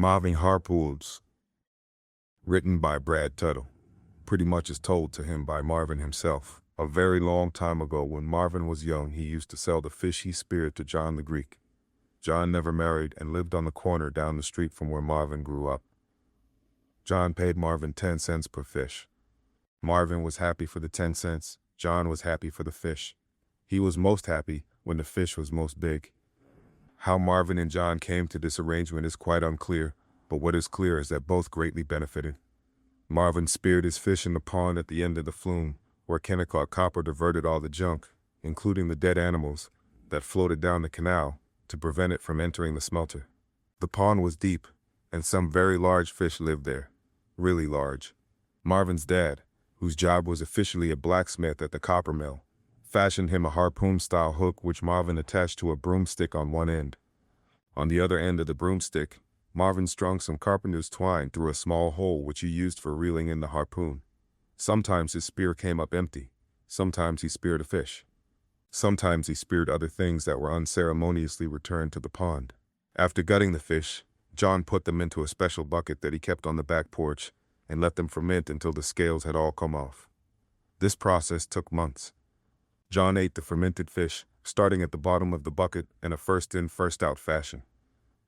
Marvin Harpoons, written by Brad Tuttle, pretty much is told to him by Marvin himself. A very long time ago, when Marvin was young, he used to sell the fish he speared to John the Greek. John never married and lived on the corner down the street from where Marvin grew up. John paid Marvin 10 cents per fish. Marvin was happy for the 10 cents. John was happy for the fish. He was most happy when the fish was most big. How Marvin and John came to this arrangement is quite unclear, but what is clear is that both greatly benefited. Marvin speared his fish in the pond at the end of the flume, where Kennecott Copper diverted all the junk, including the dead animals, that floated down the canal to prevent it from entering the smelter. The pond was deep, and some very large fish lived there. Really large. Marvin's dad, whose job was officially a blacksmith at the copper mill, fashioned him a harpoon-style hook which Marvin attached to a broomstick on one end. On the other end of the broomstick, Marvin strung some carpenter's twine through a small hole which he used for reeling in the harpoon. Sometimes his spear came up empty. Sometimes he speared a fish. Sometimes he speared other things that were unceremoniously returned to the pond. After gutting the fish, John put them into a special bucket that he kept on the back porch and let them ferment until the scales had all come off. This process took months. John ate the fermented fish, starting at the bottom of the bucket in a first-in, first-out fashion.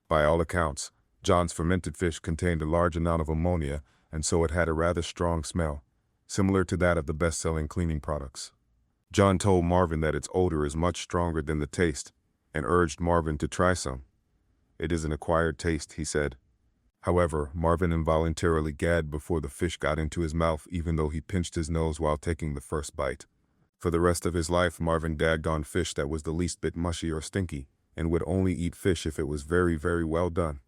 By all accounts, John's fermented fish contained a large amount of ammonia, and so it had a rather strong smell, similar to that of the best-selling cleaning products. John told Marvin that its odor is much stronger than the taste, and urged Marvin to try some. "It is an acquired taste," he said. However, Marvin involuntarily gagged before the fish got into his mouth, even though he pinched his nose while taking the first bite. For the rest of his life, Marvin gagged on fish that was the least bit mushy or stinky, and would only eat fish if it was very, very well done.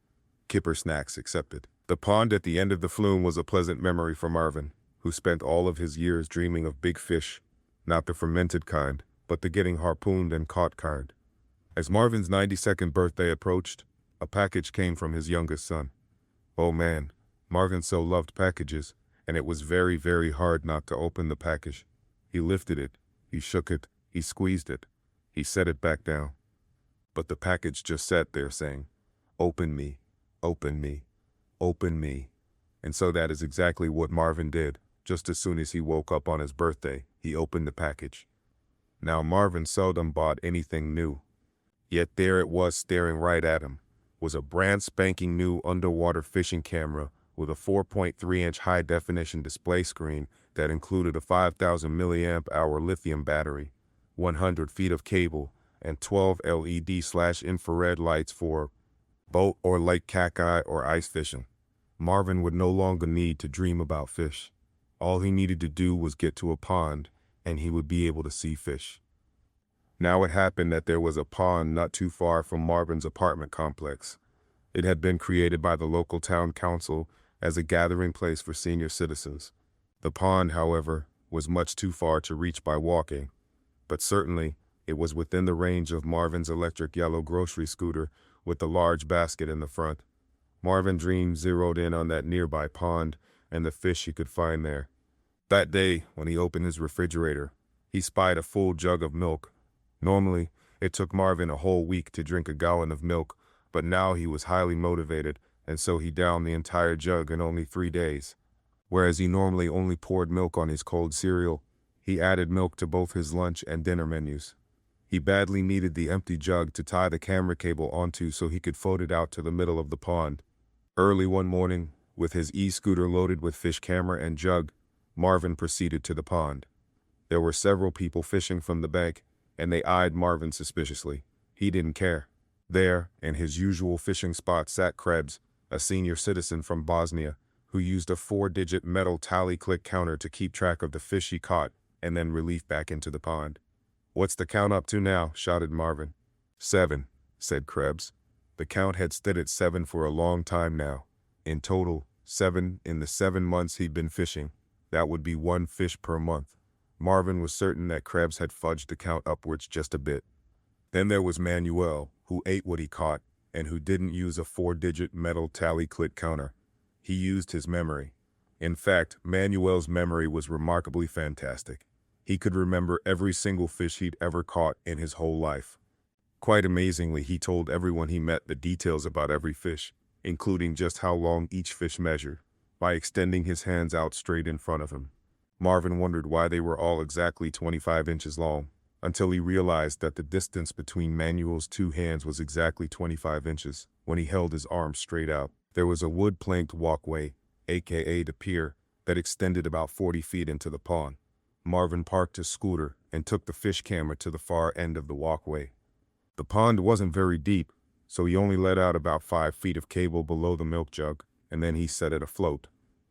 Kipper snacks accepted. The pond at the end of the flume was a pleasant memory for Marvin, who spent all of his years dreaming of big fish, not the fermented kind, but the getting harpooned and caught kind. As Marvin's 92nd birthday approached, a package came from his youngest son. Oh man, Marvin so loved packages, and it was very, very hard not to open the package. He lifted it, he shook it, he squeezed it, he set it back down. But the package just sat there saying, "Open me, open me, open me." And so that is exactly what Marvin did. Just as soon as he woke up on his birthday, he opened the package. Now Marvin seldom bought anything new. Yet there it was staring right at him, was a brand spanking new underwater fishing camera with a 4.3-inch high-definition display screen that included a 5,000 milliamp hour lithium battery, 100 feet of cable, and 12 LED/infrared lights for boat or lake cacti or ice fishing. Marvin would no longer need to dream about fish. All he needed to do was get to a pond, and he would be able to see fish. Now it happened that there was a pond not too far from Marvin's apartment complex. It had been created by the local town council as a gathering place for senior citizens. The pond, however, was much too far to reach by walking, but certainly it was within the range of Marvin's electric yellow grocery scooter with the large basket in the front. Marvin dreams zeroed in on that nearby pond and the fish he could find there. That day, when he opened his refrigerator, he spied a full jug of milk. Normally, it took Marvin a whole week to drink a gallon of milk, but now he was highly motivated, and so he downed the entire jug in only 3 days. Whereas he normally only poured milk on his cold cereal, he added milk to both his lunch and dinner menus. He badly needed the empty jug to tie the camera cable onto so he could float it out to the middle of the pond. Early one morning, with his e-scooter loaded with fish camera and jug, Marvin proceeded to the pond. There were several people fishing from the bank, and they eyed Marvin suspiciously. He didn't care. There, in his usual fishing spot, sat Krebs, a senior citizen from Bosnia, who used a 4-digit metal tally click counter to keep track of the fish he caught and then release back into the pond. "What's the count up to now?" shouted Marvin. "7, said Krebs. The count had stood at 7 for a long time now. In total, 7 in the 7 months he'd been fishing. That would be 1 fish per month. Marvin was certain that Krebs had fudged the count upwards just a bit. Then there was Manuel, who ate what he caught, and who didn't use a 4-digit metal tally click counter. He used his memory. In fact, Manuel's memory was remarkably fantastic. He could remember every single fish he'd ever caught in his whole life. Quite amazingly, he told everyone he met the details about every fish. including just how long each fish measured, by extending his hands out straight in front of him. Marvin wondered why they were all exactly 25 inches long, until he realized that the distance between Manuel's two hands was exactly 25 inches when he held his arms straight out. There was a wood-planked walkway, aka the pier, that extended about 40 feet into the pond. Marvin parked his scooter and took the fish camera to the far end of the walkway. The pond wasn't very deep, so he only let out about 5 feet of cable below the milk jug, and then he set it afloat.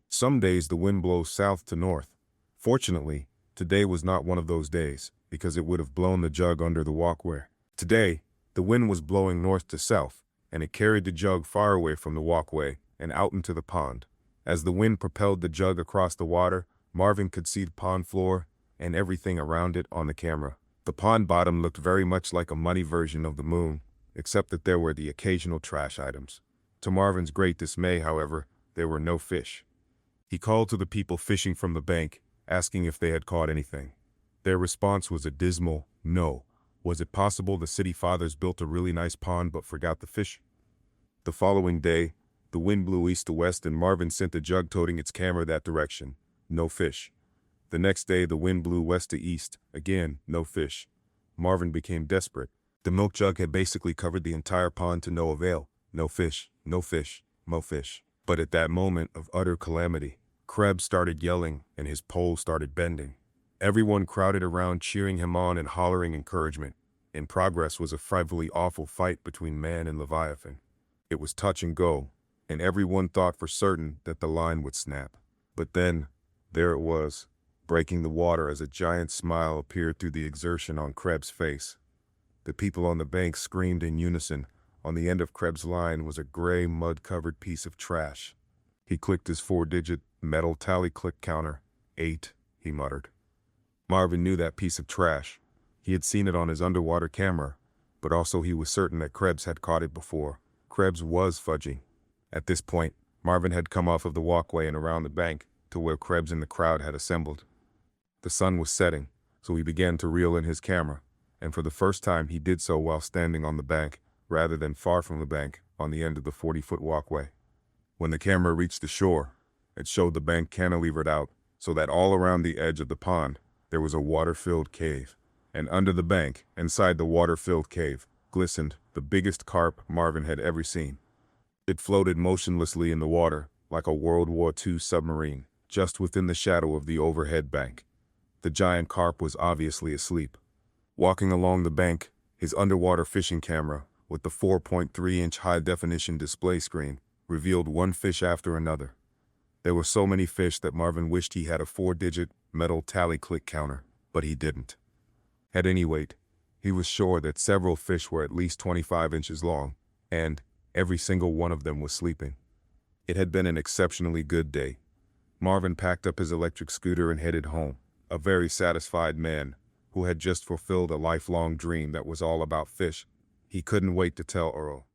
Some days the wind blows south to north. Fortunately, today was not one of those days, because it would have blown the jug under the walkway. Today, the wind was blowing north to south, and it carried the jug far away from the walkway and out into the pond. As the wind propelled the jug across the water, Marvin could see the pond floor and everything around it on the camera. The pond bottom looked very much like a muddy version of the moon, except that there were the occasional trash items. To Marvin's great dismay, however, there were no fish. He called to the people fishing from the bank, asking if they had caught anything. Their response was a dismal no. Was it possible the city fathers built a really nice pond but forgot the fish? The following day, the wind blew east to west and Marvin sent the jug toting its camera that direction. No fish. The next day, the wind blew west to east. Again, no fish. Marvin became desperate. The milk jug had basically covered the entire pond to no avail. No fish, no fish, no fish. But at that moment of utter calamity, Krebs started yelling and his pole started bending. Everyone crowded around cheering him on and hollering encouragement. In progress was a frightfully awful fight between man and Leviathan. It was touch and go, and everyone thought for certain that the line would snap. But then, there it was, breaking the water as a giant smile appeared through the exertion on Krebs' face. The people on the bank screamed in unison. On the end of Krebs' line was a gray, mud-covered piece of trash. He clicked his 4-digit metal tally click counter. 8, he muttered. Marvin knew that piece of trash. He had seen it on his underwater camera, but also he was certain that Krebs had caught it before. Krebs was fudging. At this point, Marvin had come off of the walkway and around the bank to where Krebs and the crowd had assembled. The sun was setting, so he began to reel in his camera, and for the first time he did so while standing on the bank, rather than far from the bank, on the end of the 40-foot walkway. When the camera reached the shore, it showed the bank cantilevered out, so that all around the edge of the pond, there was a water-filled cave. And under the bank, inside the water-filled cave, glistened the biggest carp Marvin had ever seen. It floated motionlessly in the water, like a World War II submarine, just within the shadow of the overhead bank. The giant carp was obviously asleep. Walking along the bank, his underwater fishing camera, with the 4.3-inch high-definition display screen, revealed one fish after another. There were so many fish that Marvin wished he had a 4-digit metal tally click counter, but he didn't. At any rate, he was sure that several fish were at least 25 inches long, and every single one of them was sleeping. It had been an exceptionally good day. Marvin packed up his electric scooter and headed home, a very satisfied man who had just fulfilled a lifelong dream that was all about fish. He couldn't wait to tell Earl.